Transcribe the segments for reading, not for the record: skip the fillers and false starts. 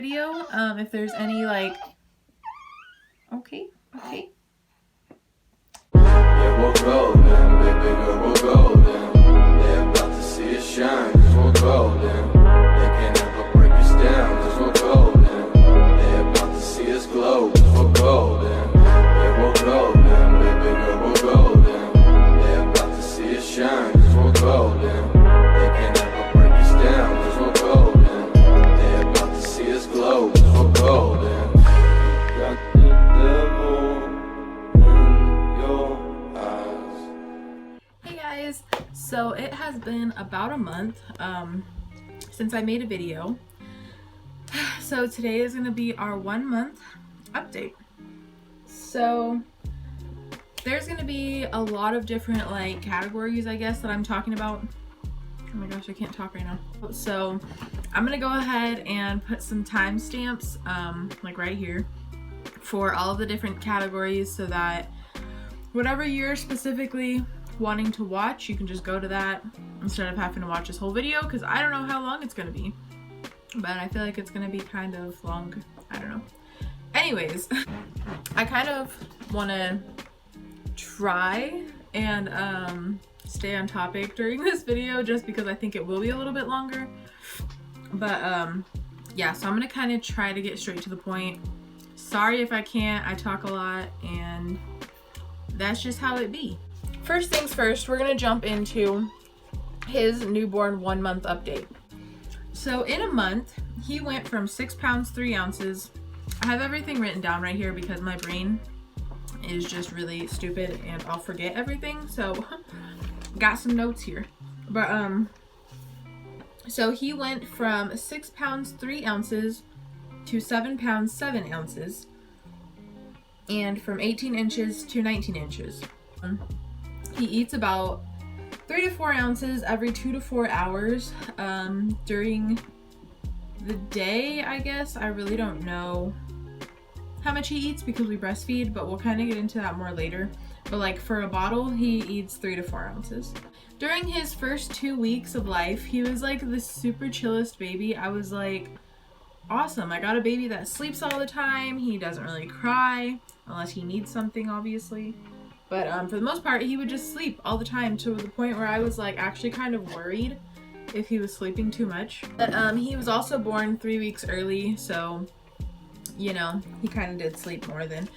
video. If there's any like, okay. Yeah, we're golden, baby girl, we're golden. They're about to see us shine, cause we're golden. They can't ever break us down, cause we're golden. They're about to see us glow, cause we're golden. Yeah, we're golden, baby girl, we're golden. They're about to see us shine, cause we're golden. They can't ever break us down, cause we're golden. They're about to see us glow, cause we're golden. Got the devil in your eyes. Hey guys, so it has been about a month since I made a video. So today is going to be our 1 month update. So there's going to be a lot of different like categories, I guess, that I'm talking about. Oh my gosh, I can't talk right now. So I'm going to go ahead and put some timestamps like right here for all of the different categories, so that whatever you're specifically wanting to watch, you can just go to that instead of having to watch this whole video, because I don't know how long it's going to be, but I feel like it's going to be kind of long. I don't know. Anyways, I kind of want to try and stay on topic during this video, just because I think it will be a little bit longer. But yeah, so I'm going to kind of try to get straight to the point. Sorry if I can't, I talk a lot, and that's just how it be. First things first, we're gonna jump into his newborn 1 month update. So in a month, he went from 6 pounds 3 ounces. I have everything written down right here because my brain is just really stupid and I'll forget everything. So got some notes here. But so he went from 6 pounds 3 ounces to 7 pounds 7 ounces, and from 18 inches to 19 inches. He eats about 3 to 4 ounces every 2 to 4 hours during the day, I guess. I really don't know how much he eats because we breastfeed, but we'll kind of get into that more later. But like for a bottle, he eats 3 to 4 ounces. During his first 2 weeks of life, he was like the super chillest baby. I was like, awesome, I got a baby that sleeps all the time. He doesn't really cry unless he needs something, obviously. But for the most part, he would just sleep all the time, to the point where I was like actually kind of worried if he was sleeping too much. But he was also born 3 weeks early, so you know, he kind of did sleep more than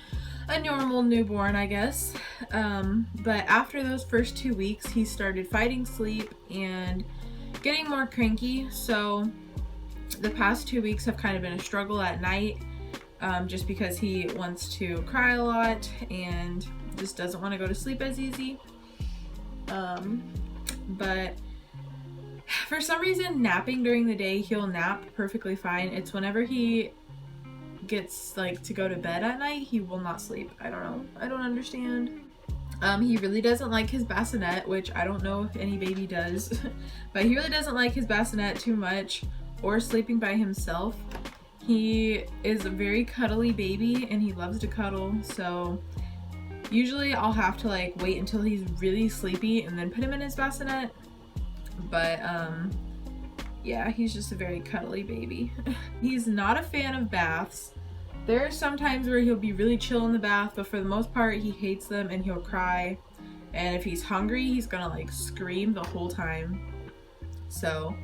a normal newborn, I guess. But after those first 2 weeks, he started fighting sleep and getting more cranky. So the past 2 weeks have kind of been a struggle at night, just because he wants to cry a lot and just doesn't want to go to sleep as easy. But for some reason, napping during the day, he'll nap perfectly fine. It's whenever he gets like to go to bed at night, he will not sleep. I don't know. I don't understand. He really doesn't like his bassinet, which I don't know if any baby does, but he really doesn't like his bassinet too much, or sleeping by himself. He is a very cuddly baby and he loves to cuddle, so usually I'll have to like wait until he's really sleepy and then put him in his bassinet. But yeah, he's just a very cuddly baby. He's not a fan of baths. There are some times where he'll be really chill in the bath, but for the most part he hates them and he'll cry. And if he's hungry, he's gonna like scream the whole time. So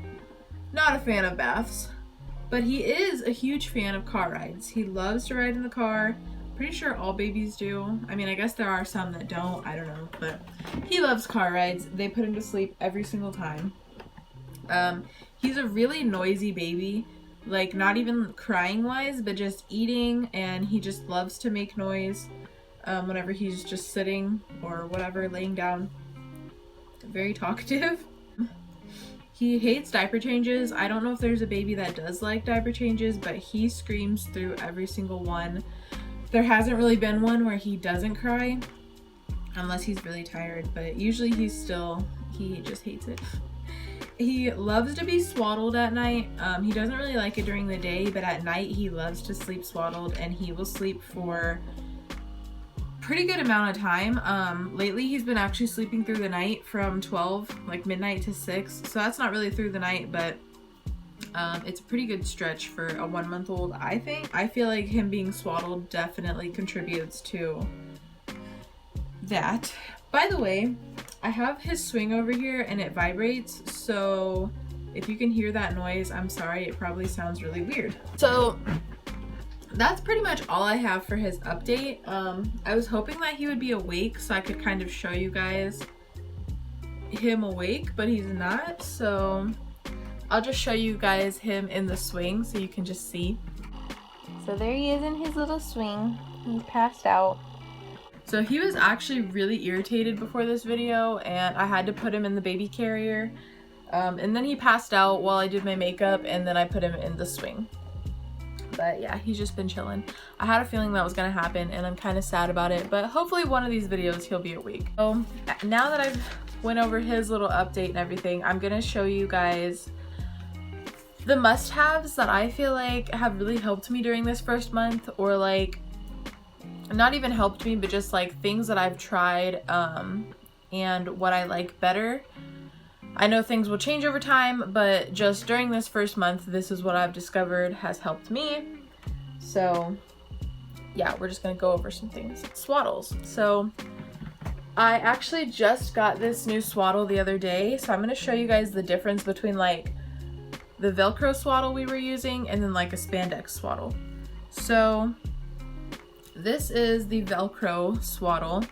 not a fan of baths. But he is a huge fan of car rides. He loves to ride in the car. Pretty sure all babies do. I mean, I guess there are some that don't. I don't know. But he loves car rides. They put him to sleep every single time. He's a really noisy baby. Like, not even crying wise, but just eating. And he just loves to make noise whenever he's just sitting or whatever, laying down. Very talkative. He hates diaper changes. I don't know if there's a baby that does like diaper changes, but he screams through every single one. There hasn't really been one where he doesn't cry, unless he's really tired, but usually he just hates it. He loves to be swaddled at night. He doesn't really like it during the day, but at night he loves to sleep swaddled, and he will sleep for pretty good amount of time. Lately he's been actually sleeping through the night from 12, like midnight to 6. So that's not really through the night, but It's a pretty good stretch for a 1-month-old, I think. I feel like him being swaddled definitely contributes to that. By the way, I have his swing over here and it vibrates, so if you can hear that noise, I'm sorry, it probably sounds really weird. So that's pretty much all I have for his update. I was hoping that he would be awake so I could kind of show you guys him awake, but he's not, so I'll just show you guys him in the swing so you can just see. So there he is in his little swing. He's passed out. So he was actually really irritated before this video and I had to put him in the baby carrier. And then he passed out while I did my makeup and then I put him in the swing. But yeah, he's just been chilling. I had a feeling that was gonna happen and I'm kind of sad about it, but hopefully one of these videos he'll be awake. So now that I've went over his little update and everything, I'm gonna show you guys the must-haves that I feel like have really helped me during this first month, or like not even helped me, but just like things that I've tried and what I like better. I know things will change over time, but just during this first month, this is what I've discovered has helped me. So yeah, we're just gonna go over some things. Swaddles. So I actually just got this new swaddle the other day, so I'm gonna show you guys the difference between like the Velcro swaddle we were using and then like a spandex swaddle. So this is the Velcro swaddle,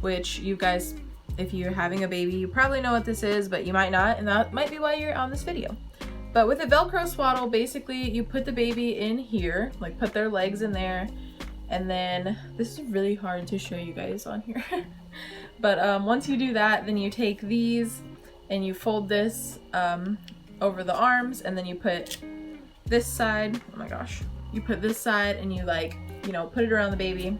which you guys, if you're having a baby, you probably know what this is, but you might not, and that might be why you're on this video. But with a Velcro swaddle, basically you put the baby in here, like put their legs in there, and then this is really hard to show you guys on here. But once you do that, then you take these and you fold this over the arms, and then you put this side, oh my gosh, you put this side and you like, you know, put it around the baby.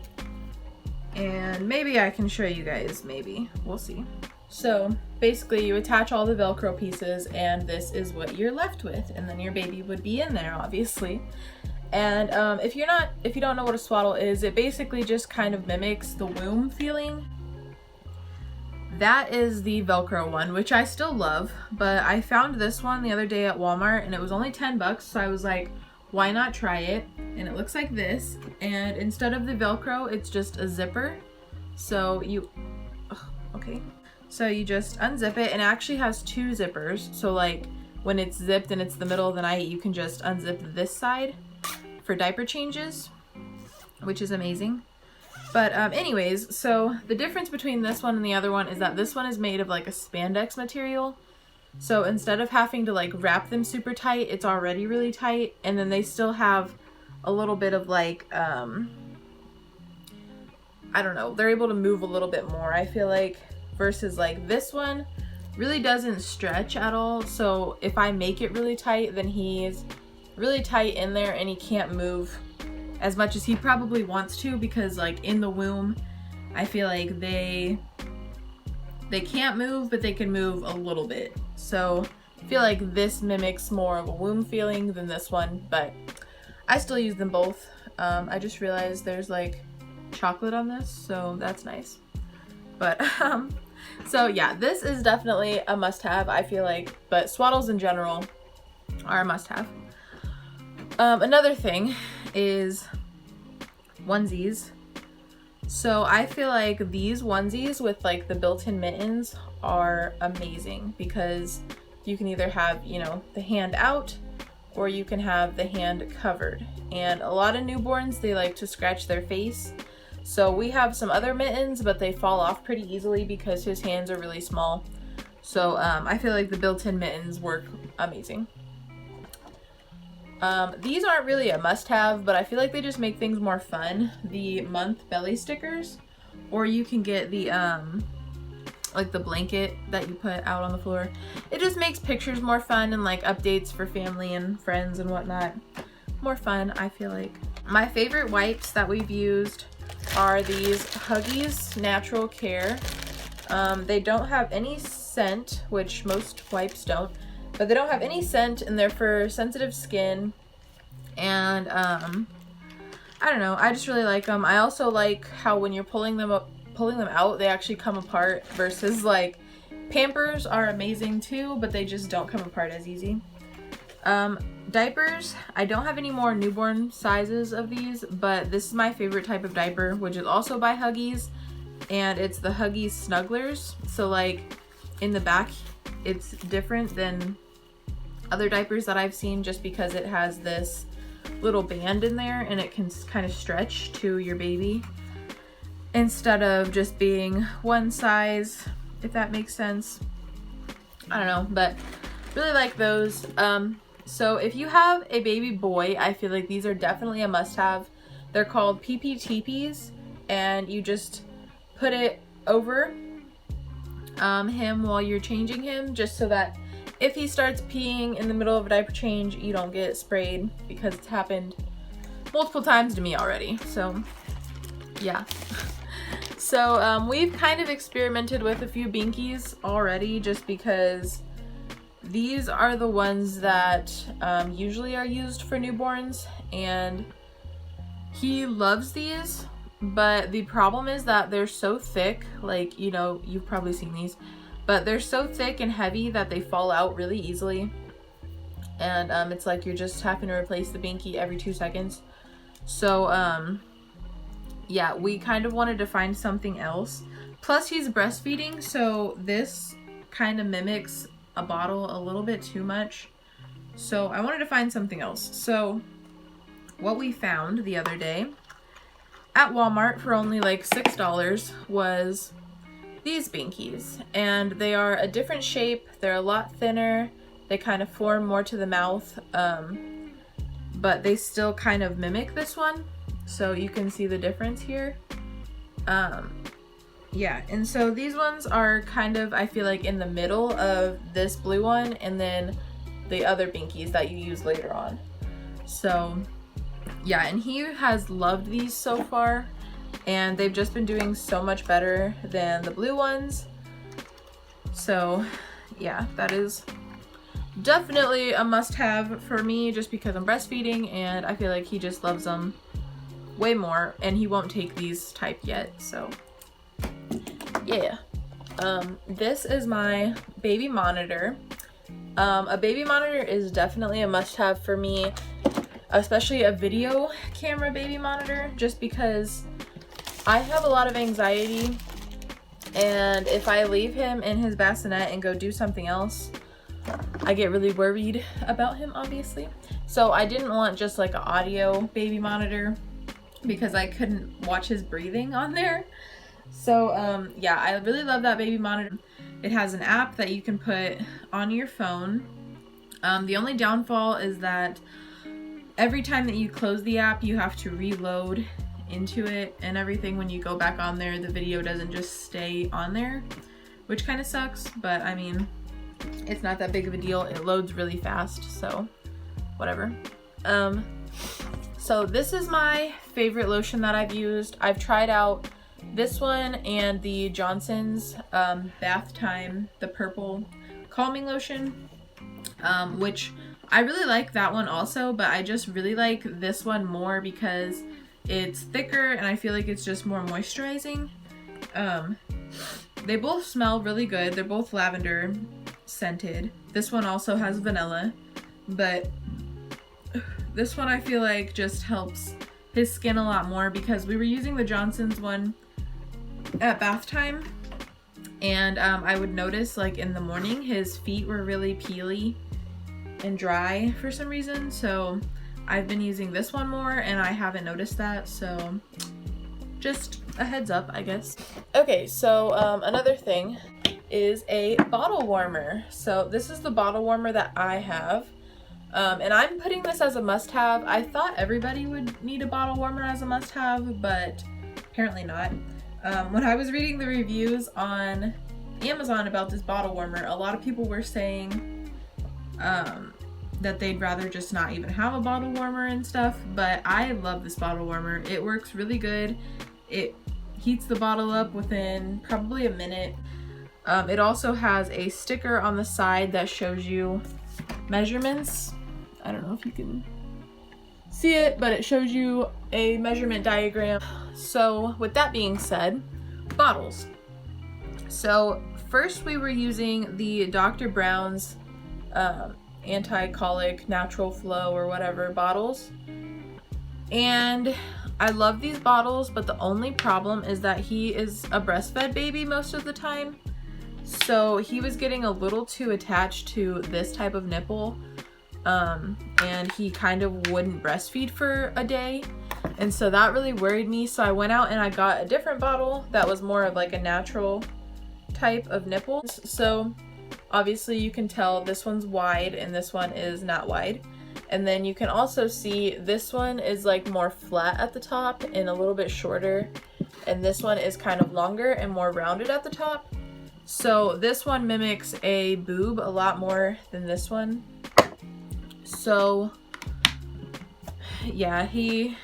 And maybe I can show you guys, maybe, we'll see. So basically you attach all the Velcro pieces and this is what you're left with, and then your baby would be in there, obviously. And if you don't know what a swaddle is, it basically just kind of mimics the womb feeling. That is the Velcro one, which I still love, but I found this one the other day at Walmart and it was only 10 bucks, so I was like, why not try it? And it looks like this, and instead of the Velcro, it's just a zipper. So you, okay. So you just unzip it, and it actually has 2 zippers. So like when it's zipped and it's the middle of the night, you can just unzip this side for diaper changes, which is amazing. But anyways, so the difference between this one and the other one is that this one is made of like a spandex material. So instead of having to like wrap them super tight, it's already really tight, and then they still have a little bit of like, I don't know, they're able to move a little bit more, I feel like, versus like this one really doesn't stretch at all. So if I make it really tight, then he's really tight in there and he can't move as much as he probably wants to, because like in the womb, I feel like they can't move, but they can move a little bit. So I feel like this mimics more of a womb feeling than this one, but I still use them both. I just realized there's like chocolate on this, so that's nice. But so yeah, this is definitely a must-have, I feel like, but swaddles in general are a must-have. Another thing is onesies. So I feel like these onesies with like the built-in mittens are amazing, because you can either have, you know, the hand out or you can have the hand covered. And a lot of newborns, they like to scratch their face. So we have some other mittens, but they fall off pretty easily because his hands are really small. So I feel like the built-in mittens work amazing. These aren't really a must-have, but I feel like they just make things more fun. The month belly stickers, or you can get the like the blanket that you put out on the floor. It just makes pictures more fun, and like updates for family and friends and whatnot more fun, I feel like. My favorite wipes that we've used are these Huggies Natural Care. They don't have any scent, which most wipes don't. But they don't have any scent, and they're for sensitive skin. And I don't know, I just really like them. I also like how when you're pulling them out, they actually come apart, versus like Pampers are amazing too, but they just don't come apart as easy. Diapers, I don't have any more newborn sizes of these, but this is my favorite type of diaper, which is also by Huggies, and it's the Huggies Snugglers. So like in the back, it's different than other diapers that I've seen just because it has this little band in there and it can kind of stretch to your baby instead of just being one size, if that makes sense. I don't know, but really like those. So if you have a baby boy, I feel like these are definitely a must-have. They're called PPTPs, and you just put it over him while you're changing him, just so that if he starts peeing in the middle of a diaper change, you don't get sprayed, because it's happened multiple times to me already. So yeah. So we've kind of experimented with a few binkies already, just because these are the ones that usually are used for newborns, and he loves these, but the problem is that they're so thick, like, you know, you've probably seen these, but they're so thick and heavy that they fall out really easily, and it's like you're just having to replace the binky every 2 seconds. So yeah, we kind of wanted to find something else. Plus he's breastfeeding, so this kind of mimics a bottle a little bit too much. So I wanted to find something else. So what we found the other day at Walmart for only like $6 was these binkies, and they are a different shape. They're a lot thinner. They kind of form more to the mouth, but they still kind of mimic this one. So you can see the difference here. Yeah, and so these ones are kind of, I feel like, in the middle of this blue one and then the other binkies that you use later on. So yeah, and he has loved these so far, and they've just been doing so much better than the blue ones. So yeah, that is definitely a must-have for me, just because I'm breastfeeding and I feel like he just loves them way more, and he won't take these type yet. So yeah, this is my baby monitor. A baby monitor is definitely a must-have for me, especially a video camera baby monitor, just because I have a lot of anxiety, and if I leave him in his bassinet and go do something else, I get really worried about him, obviously. So I didn't want just like an audio baby monitor, because I couldn't watch his breathing on there. So yeah, I really love that baby monitor. It has an app that you can put on your phone. The only downfall is that every time that you close the app, you have to reload into it and everything. When you go back on there, the video doesn't just stay on there, which kind of sucks, but I mean, it's not that big of a deal. It loads really fast, so whatever. So this is my favorite lotion that I've used. I've tried out this one and the Johnson's Bath Time, the purple calming lotion, which I really like that one also, but I just really like this one more because it's thicker and I feel like it's just more moisturizing. They both smell really good. They're both lavender scented. This one also has vanilla, but this one I feel like just helps his skin a lot more, because we were using the Johnson's one at bath time, and I would notice like in the morning his feet were really peely and dry for some reason. So I've been using this one more and I haven't noticed that, so just a heads up, I guess. Okay, so another thing is a bottle warmer. So this is the bottle warmer that I have. And I'm putting this as a must-have. I thought everybody would need a bottle warmer as a must-have, but apparently not. When I was reading the reviews on Amazon about this bottle warmer, a lot of people were saying that they'd rather just not even have a bottle warmer and stuff, but I love this bottle warmer. It works really good. It heats the bottle up within probably a minute. It also has a sticker on the side that shows you measurements. I don't know if you can see it, but it shows you a measurement diagram. So with that being said, bottles. So first we were using the Dr. Brown's anti-colic natural flow or whatever bottles. And I love these bottles, but the only problem is that he is a breastfed baby most of the time. So he was getting a little too attached to this type of nipple, and he kind of wouldn't breastfeed for a day. And so that really worried me. So I went out and I got a different bottle that was more of like a natural type of nipple. So obviously you can tell this one's wide and this one is not wide. And then you can also see this one is like more flat at the top and a little bit shorter. And this one is kind of longer and more rounded at the top. So this one mimics a boob a lot more than this one. So yeah, he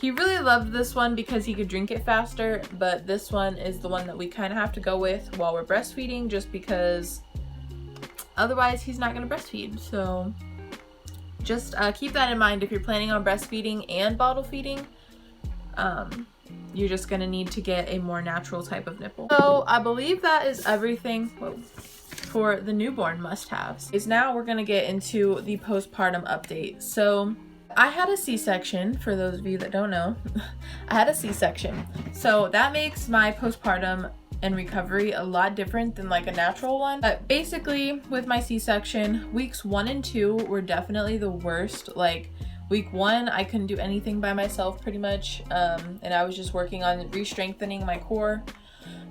really loved this one because he could drink it faster, but this one is the one that we kind of have to go with while we're breastfeeding, just because otherwise he's not going to breastfeed. So just keep that in mind if you're planning on breastfeeding and bottle feeding. You're just going to need to get a more natural type of nipple. So I believe that is everything for the newborn must-haves. Now we're going to get into the postpartum update. So I had a C-section, for those of you that don't know. I had a C-section. So that makes my postpartum and recovery a lot different than like a natural one. But basically with my C-section, weeks 1 and 2 were definitely the worst. Like week 1, I couldn't do anything by myself pretty much. And I was just working on re-strengthening my core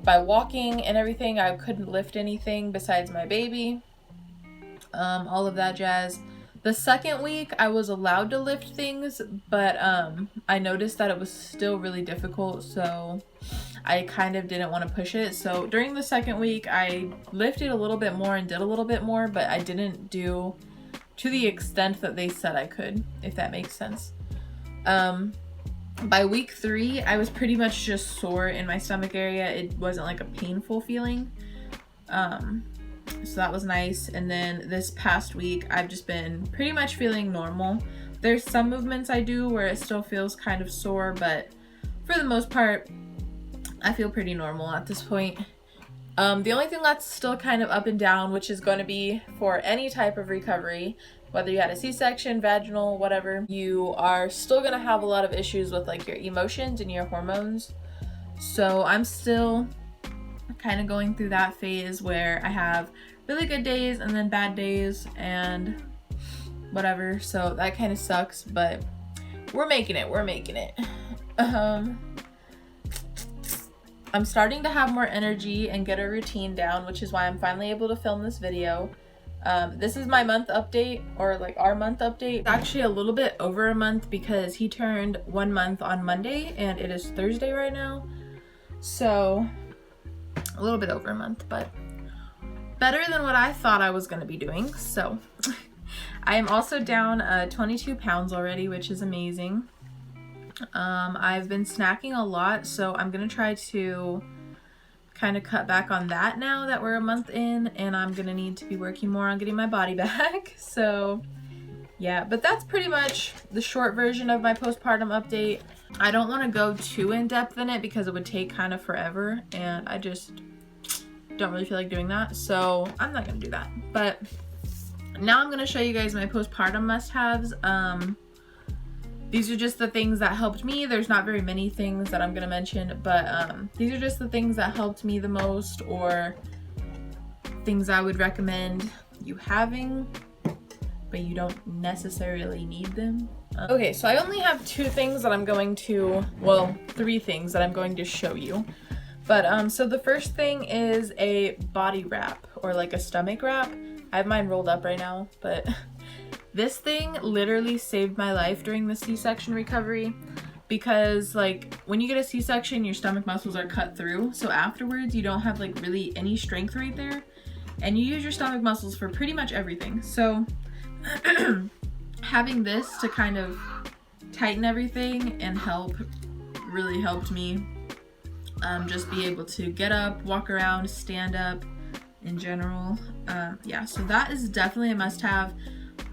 by walking and everything. I couldn't lift anything besides my baby. All of that jazz. The second week, I was allowed to lift things, but I noticed that it was still really difficult, so I kind of didn't want to push it. So during the second week, I lifted a little bit more and did a little bit more, but I didn't do to the extent that they said I could, if that makes sense. By week 3, I was pretty much just sore in my stomach area. It wasn't like a painful feeling. So that was nice. And then this past week, I've just been pretty much feeling normal. There's some movements I do where it still feels kind of sore, but for the most part, I feel pretty normal at this point. The only thing that's still kind of up and down, which is going to be for any type of recovery, whether you had a C-section, vaginal, whatever, you are still going to have a lot of issues with like your emotions and your hormones. So I'm still kind of going through that phase where I have really good days and then bad days and whatever. So that kind of sucks, but we're making it. I'm starting to have more energy and get a routine down, which is why I'm finally able to film this video. This is my month update, or like our month update. It's actually a little bit over a month because he turned 1 month on Monday and it is Thursday right now. So a little bit over a month, but better than what I thought I was going to be doing. So I am also down 22 pounds already, which is amazing. I've been snacking a lot, so I'm going to try to kind of cut back on that now that we're a month in, and I'm going to need to be working more on getting my body back. So yeah, but that's pretty much the short version of my postpartum update. I don't want to go too in depth in it because it would take kind of forever, and I just don't really feel like doing that, so I'm not going to do that. But now I'm going to show you guys my postpartum must-haves. These are just the things that helped me. There's not very many things that I'm going to mention, but these are just the things that helped me the most, or things I would recommend you having, but you don't necessarily need them. Okay, so I only have 2 things that I'm going to, well, 3 things that I'm going to show you. But so the first thing is a body wrap, or like a stomach wrap. I have mine rolled up right now, but this thing literally saved my life during the C-section recovery, because like when you get a C-section, your stomach muscles are cut through. So afterwards you don't have like really any strength right there, and you use your stomach muscles for pretty much everything. So having this to kind of tighten everything and help really helped me just be able to get up, walk around, stand up in general. Yeah, so that is definitely a must-have.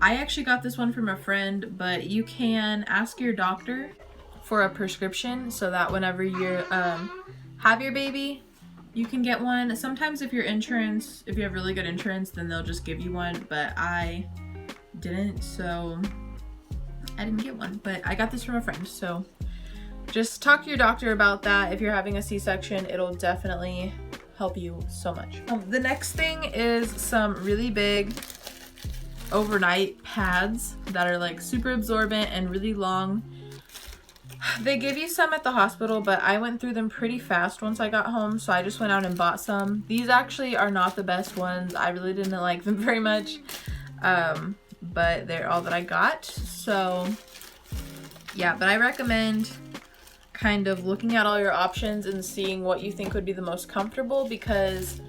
I actually got this one from a friend, but you can ask your doctor for a prescription so that whenever you have your baby, you can get one. Sometimes if you have really good insurance, then they'll just give you one, but I didn't, so I didn't get one. But I got this from a friend, so just talk to your doctor about that. If you're having a C-section, it'll definitely help you so much. The next thing is some really big overnight pads that are like super absorbent and really long. They give you some at the hospital, but I went through them pretty fast once I got home, so I just went out and bought some. These actually are not the best ones. I really didn't like them very much, but they're all that I got. So yeah, but I recommend kind of looking at all your options and seeing what you think would be the most comfortable, because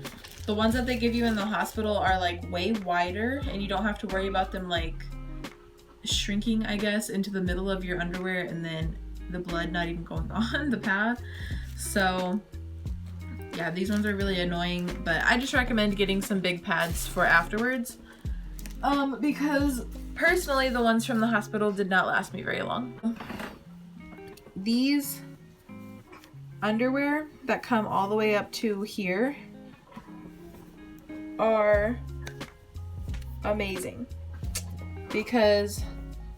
the ones that they give you in the hospital are like way wider and you don't have to worry about them like shrinking, I guess, into the middle of your underwear and then the blood not even going on the pad. So yeah, these ones are really annoying, but I just recommend getting some big pads for afterwards, because personally the ones from the hospital did not last me very long. These underwear that come all the way up to here are amazing, because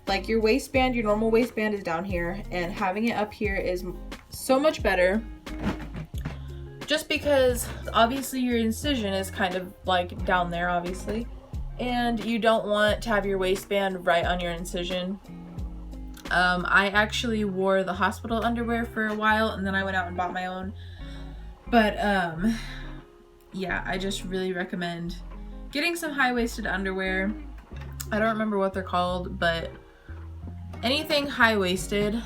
like your waistband, your normal waistband is down here, and having it up here is so much better, just because obviously your incision is kind of like down there obviously, and you don't want to have your waistband right on your incision. I actually wore the hospital underwear for a while and then I went out and bought my own, but yeah, I just really recommend getting some high-waisted underwear. I don't remember what they're called, but anything high-waisted.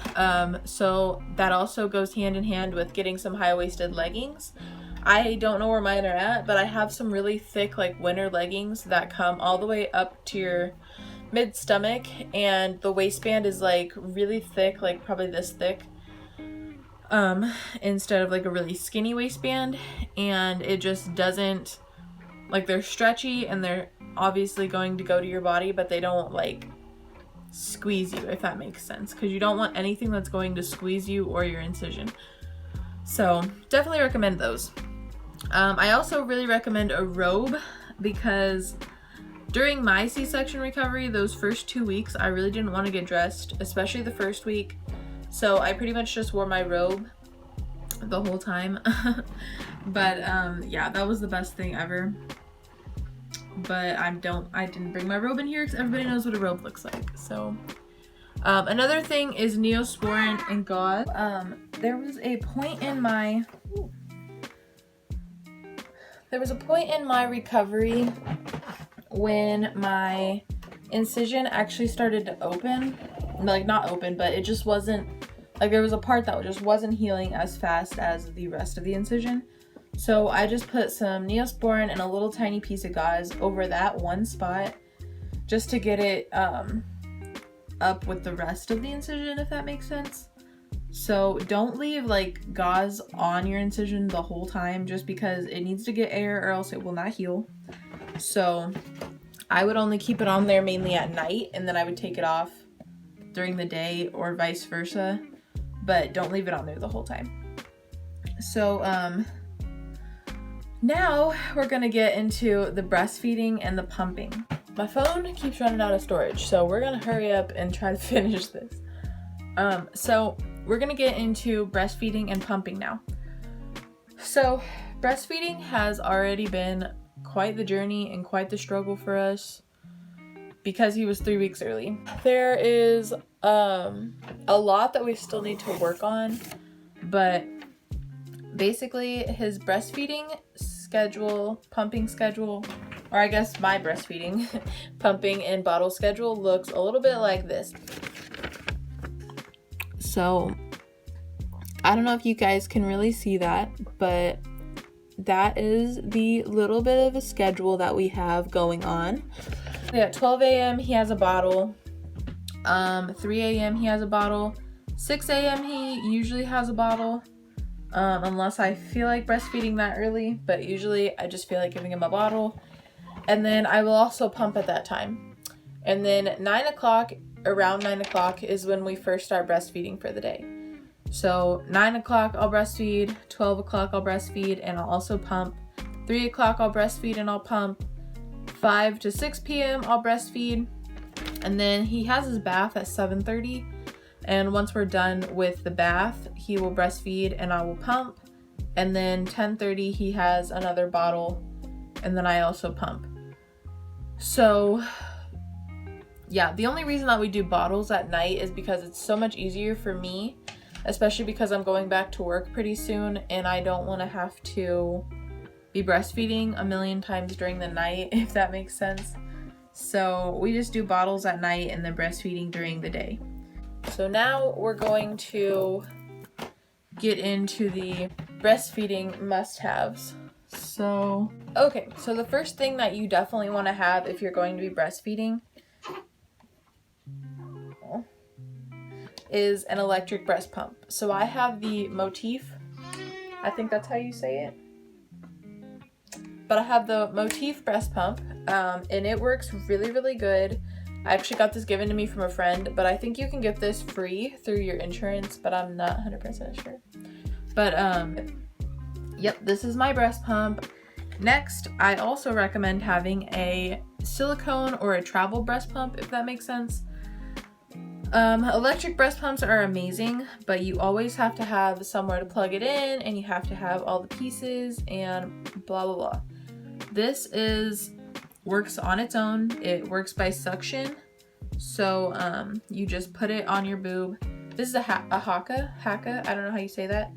So that also goes hand in hand with getting some high-waisted leggings. I don't know where mine are at, but I have some really thick like winter leggings that come all the way up to your mid-stomach, and the waistband is like really thick, like probably this thick, instead of like a really skinny waistband, and it just doesn't, like, they're stretchy and they're obviously going to go to your body, but they don't like squeeze you, if that makes sense, because you don't want anything that's going to squeeze you or your incision. So definitely recommend those. I also really recommend a robe, because during my C-section recovery, those first 2 weeks, I really didn't want to get dressed, especially the first week. So I pretty much just wore my robe the whole time. But yeah, that was the best thing ever. But I didn't bring my robe in here because everybody knows what a robe looks like. So another thing is Neosporin and gauze. There was a point in my recovery when my incision actually started to open. Like, not open, but it just wasn't, like, there was a part that just wasn't healing as fast as the rest of the incision. So I just put some Neosporin and a little tiny piece of gauze over that one spot just to get it up with the rest of the incision, if that makes sense. So don't leave like gauze on your incision the whole time, just because it needs to get air or else it will not heal. So I would only keep it on there mainly at night, and then I would take it off during the day or vice versa, but don't leave it on there the whole time. So now we're gonna get into the breastfeeding and the pumping. My phone keeps running out of storage, so we're gonna hurry up and try to finish this. So we're gonna get into breastfeeding and pumping now. So breastfeeding has already been quite the journey and quite the struggle for us, because he was 3 weeks early. There is a lot that we still need to work on, but basically his breastfeeding schedule, pumping schedule, or I guess my breastfeeding, pumping and bottle schedule looks a little bit like this. So I don't know if you guys can really see that, but that is the little bit of a schedule that we have going on. At 12 a.m. he has a bottle, 3 a.m. he has a bottle, 6 a.m. he usually has a bottle, unless I feel like breastfeeding that early, but usually I just feel like giving him a bottle. And then I will also pump at that time. And then 9 o'clock, around 9 o'clock is when we first start breastfeeding for the day. So 9 o'clock I'll breastfeed, 12 o'clock I'll breastfeed and I'll also pump, 3 o'clock I'll breastfeed and I'll pump, 5 to 6 p.m. I'll breastfeed, and then he has his bath at 7:30, and once we're done with the bath he will breastfeed and I will pump, and then 10:30 he has another bottle and then I also pump. So yeah, the only reason that we do bottles at night is because it's so much easier for me, especially because I'm going back to work pretty soon and I don't want to have to be breastfeeding a million times during the night, if that makes sense. So we just do bottles at night and then breastfeeding during the day. So now we're going to get into the breastfeeding must-haves. So, okay, so the first thing that you definitely want to have if you're going to be breastfeeding is an electric breast pump. So I have the Motif, I think that's how you say it, but I have the Motif breast pump, and it works really, really good. I actually got this given to me from a friend, but I think you can get this free through your insurance, but I'm not 100% sure. But yep, this is my breast pump. Next, I also recommend having a silicone or a travel breast pump, if that makes sense. Electric breast pumps are amazing, but you always have to have somewhere to plug it in and you have to have all the pieces and blah blah blah. This works on its own. It works by suction. So you just put it on your boob. This is a Haka, I don't know how you say that.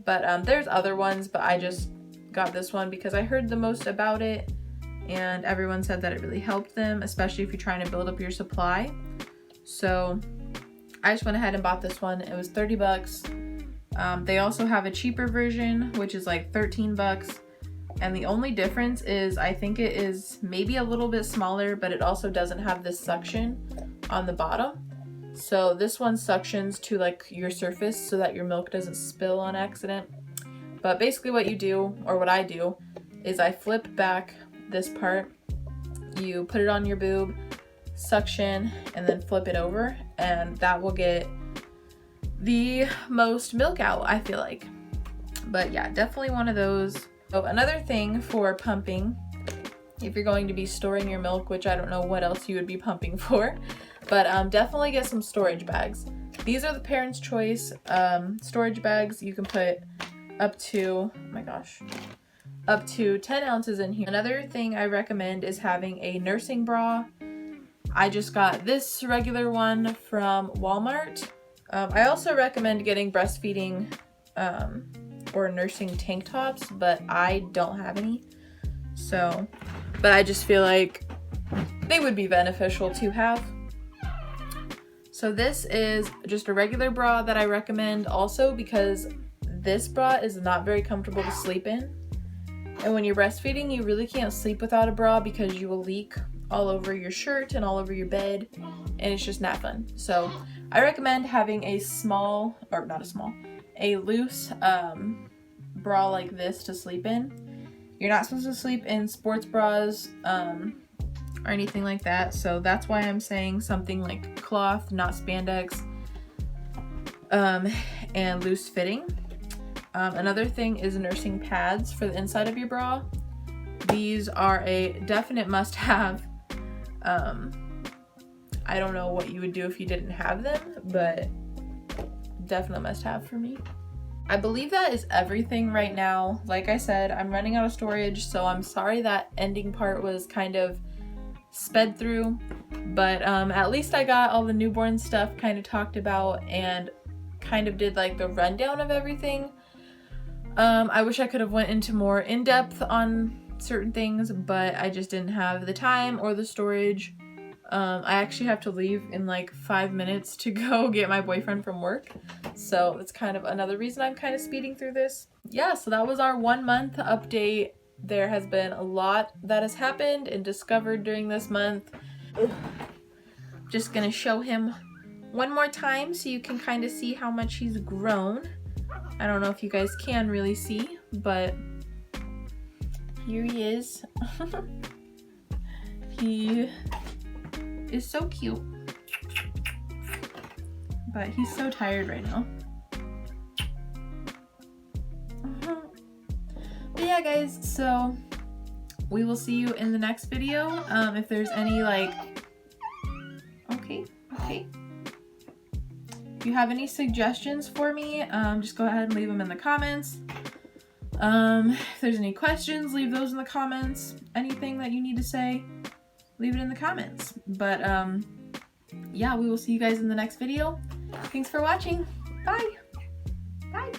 But there's other ones, but I just got this one because I heard the most about it and everyone said that it really helped them, especially if you're trying to build up your supply. So I just went ahead and bought this one. It was 30 bucks. They also have a cheaper version, which is like 13 bucks. And the only difference is I think it is maybe a little bit smaller, but it also doesn't have this suction on the bottom. So this one suctions to like your surface so that your milk doesn't spill on accident. But basically what you do, or what I do, is I flip back this part. You put it on your boob, suction, and then flip it over, and that will get the most milk out, I feel like. But yeah, definitely one of those. So another thing for pumping, if you're going to be storing your milk, which I don't know what else you would be pumping for, but definitely get some storage bags. These are the Parents' Choice storage bags. You can put up to, oh my gosh, up to 10 ounces in here. Another thing I recommend is having a nursing bra. I just got this regular one from Walmart. I also recommend getting breastfeeding or nursing tank tops, but I don't have any. So, but I just feel like they would be beneficial to have. So this is just a regular bra that I recommend also because this bra is not very comfortable to sleep in. And when you're breastfeeding, you really can't sleep without a bra because you will leak all over your shirt and all over your bed, and it's just not fun. So I recommend having a small, or not a small, a loose bra like this to sleep in. You're not supposed to sleep in sports bras or anything like that, so that's why I'm saying something like cloth, not spandex, and loose fitting. Another thing is nursing pads for the inside of your bra. These are a definite must-have. I don't know what you would do if you didn't have them, but definite must-have for me. I believe that is everything right now. Like I said, I'm running out of storage, so I'm sorry that ending part was kind of sped through, but at least I got all the newborn stuff kind of talked about and kind of did like the rundown of everything. I wish I could have went into more in-depth on certain things, but I just didn't have the time or the storage. I actually have to leave in like 5 minutes to go get my boyfriend from work, so that's kind of another reason I'm kind of speeding through this. Yeah, so that was our 1 month update. There has been a lot that has happened and discovered during this month. Just gonna show him one more time so you can kind of see how much he's grown. I don't know if you guys can really see, but here he is. He is so cute, but he's so tired right now. yeah, guys, so we will see you in the next video. If there's any okay. If you have any suggestions for me, just go ahead and leave them in the comments. If there's any questions, leave those in the comments. Anything that you need to say, leave it in the comments. But yeah, we will see you guys in the next video. Thanks for watching. Bye. Bye.